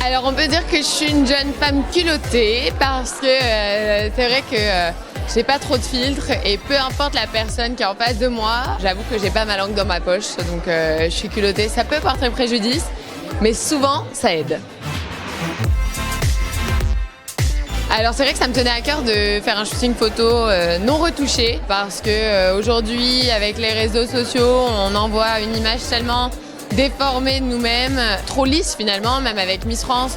Alors on peut dire que je suis une jeune femme culottée parce que c'est vrai que j'ai pas trop de filtres et peu importe la personne qui est en face de moi, j'avoue que j'ai pas ma langue dans ma poche, donc je suis culottée. Ça peut porter préjudice, mais souvent ça aide. Alors c'est vrai que ça me tenait à cœur de faire un shooting photo non retouché parce que aujourd'hui avec les réseaux sociaux on envoie une image tellement déformée de nous-mêmes, trop lisse finalement, même avec Miss France.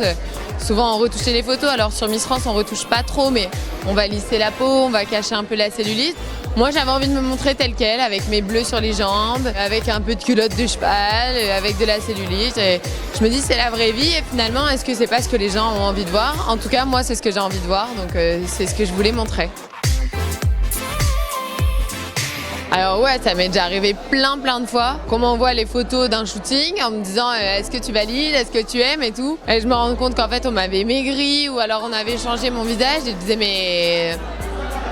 Souvent on retouchait les photos, alors sur Miss France on retouche pas trop mais on va lisser la peau, on va cacher un peu la cellulite. Moi j'avais envie de me montrer telle quelle, avec mes bleus sur les jambes, avec un peu de culotte de cheval, avec de la cellulite. Et je me dis c'est la vraie vie et finalement est-ce que c'est pas ce que les gens ont envie de voir? En tout cas moi c'est ce que j'ai envie de voir, donc c'est ce que je voulais montrer. Alors ouais, ça m'est déjà arrivé plein de fois qu'on m'envoie les photos d'un shooting en me disant est-ce que tu valides, est-ce que tu aimes et tout. Et je me rends compte qu'en fait on m'avait maigri ou alors on avait changé mon visage et je disais mais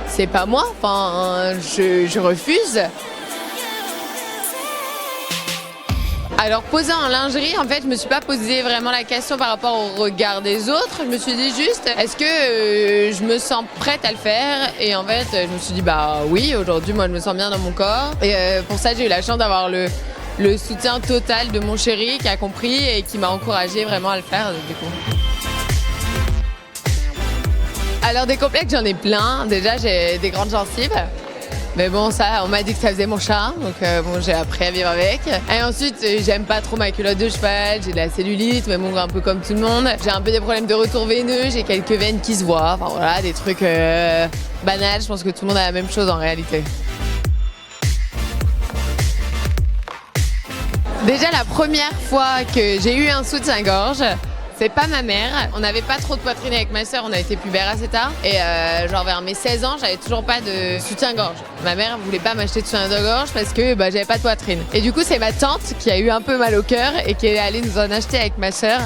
c'est pas moi, enfin je refuse. Alors posé en lingerie, en fait, je me suis pas posé vraiment la question par rapport au regard des autres. Je me suis dit juste, est-ce que je me sens prête à le faire? Et en fait, je me suis dit, bah oui, aujourd'hui, moi, je me sens bien dans mon corps. Et pour ça, j'ai eu la chance d'avoir le soutien total de mon chéri qui a compris et qui m'a encouragée vraiment à le faire, du coup. Alors des complexes, j'en ai plein. Déjà, j'ai des grandes gencives. Mais bon, ça, on m'a dit que ça faisait mon charme, donc bon, j'ai appris à vivre avec. Et ensuite, j'aime pas trop ma culotte de cheval, j'ai de la cellulite, mais bon, un peu comme tout le monde. J'ai un peu des problèmes de retour veineux, j'ai quelques veines qui se voient, enfin voilà, des trucs banals. Je pense que tout le monde a la même chose en réalité. Déjà, la première fois que j'ai eu un soutien-gorge, c'est pas ma mère. On n'avait pas trop de poitrine avec ma sœur, on a été pubère assez tard. Et genre vers mes 16 ans, j'avais toujours pas de soutien-gorge. Ma mère voulait pas m'acheter de soutien-gorge parce que j'avais pas de poitrine. Et du coup, c'est ma tante qui a eu un peu mal au cœur et qui est allée nous en acheter avec ma sœur.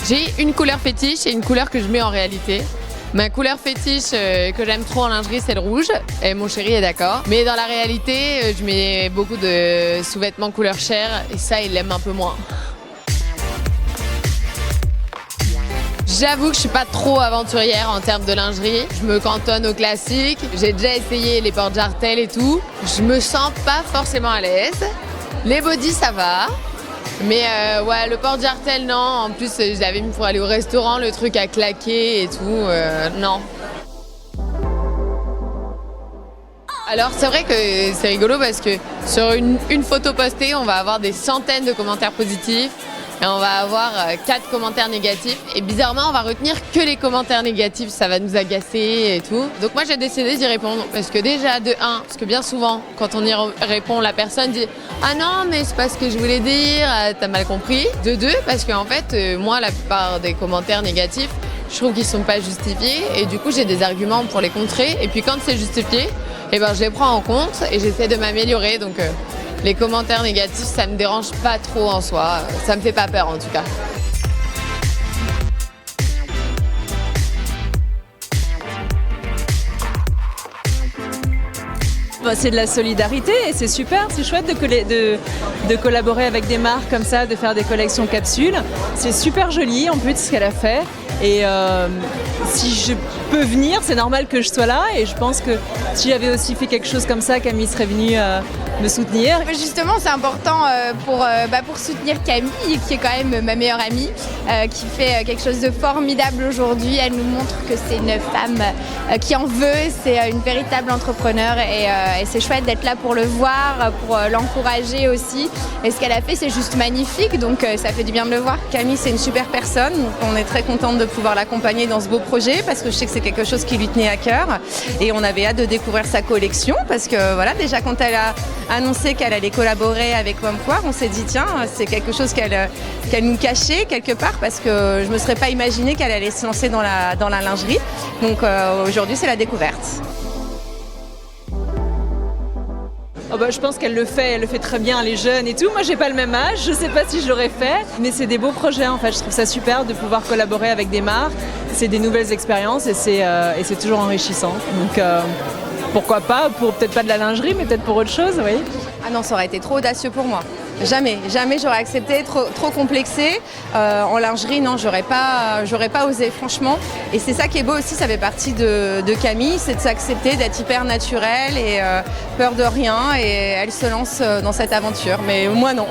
J'ai une couleur fétiche et une couleur que je mets en réalité. Ma couleur fétiche que j'aime trop en lingerie, c'est le rouge. Et mon chéri est d'accord. Mais dans la réalité, je mets beaucoup de sous-vêtements couleur chair. Et ça, il l'aime un peu moins. J'avoue que je suis pas trop aventurière en termes de lingerie. Je me cantonne au classique. J'ai déjà essayé les porte-jartelles et tout. Je me sens pas forcément à l'aise. Les bodys, ça va. Mais ouais, le porte-jartel, non. En plus, je l'avais mis pour aller au restaurant, le truc à claquer et tout. Non. Alors, c'est vrai que c'est rigolo parce que sur une photo postée, on va avoir des centaines de commentaires positifs. Et on va avoir 4 commentaires négatifs. Et bizarrement, on va retenir que les commentaires négatifs. Ça va nous agacer et tout. Donc moi, j'ai décidé d'y répondre. Parce que déjà, de 1, parce que bien souvent, quand on y répond, la personne dit « Ah non, mais c'est pas ce que je voulais dire, t'as mal compris ». De 2, parce qu'en fait, moi, la plupart des commentaires négatifs, je trouve qu'ils sont pas justifiés. Et du coup, j'ai des arguments pour les contrer. Et puis quand c'est justifié, je les prends en compte et j'essaie de m'améliorer. Donc les commentaires négatifs, ça me dérange pas trop en soi. Ça me fait pas peur en tout cas. C'est de la solidarité et c'est super, c'est chouette de collaborer avec des marques comme ça, de faire des collections capsules. C'est super joli en plus ce qu'elle a fait. Et si je peux venir, c'est normal que je sois là. Et je pense que si j'avais aussi fait quelque chose comme ça, Camille serait venue me soutenir. Justement, c'est important pour soutenir Camille, qui est quand même ma meilleure amie, qui fait quelque chose de formidable aujourd'hui. Elle nous montre que c'est une femme qui en veut, c'est une véritable entrepreneur et c'est chouette d'être là pour le voir, pour l'encourager aussi. Et ce qu'elle a fait, c'est juste magnifique, donc ça fait du bien de le voir. Camille, c'est une super personne, donc on est très contente de pouvoir l'accompagner dans ce beau projet parce que je sais que c'est quelque chose qui lui tenait à cœur et on avait hâte de découvrir sa collection parce que voilà, déjà quand elle a annoncé qu'elle allait collaborer avec Wompoir, on s'est dit tiens, c'est quelque chose qu'elle nous cachait quelque part parce que je me serais pas imaginé qu'elle allait se lancer dans la lingerie. Donc aujourd'hui, c'est la découverte. Oh bah, je pense qu'elle le fait très bien, elle est jeune et tout. Moi, j'ai pas le même âge, je sais pas si je l'aurais fait, mais c'est des beaux projets en fait. Je trouve ça super de pouvoir collaborer avec des marques. C'est des nouvelles expériences et c'est toujours enrichissant. Donc pourquoi pas, pour peut-être pas de la lingerie, mais peut-être pour autre chose, oui. Ah non, ça aurait été trop audacieux pour moi. Jamais j'aurais accepté, trop complexé. En lingerie, non, j'aurais pas osé, franchement. Et c'est ça qui est beau aussi, ça fait partie de Camille, c'est de s'accepter, d'être hyper naturelle et peur de rien. Et elle se lance dans cette aventure, mais moi non.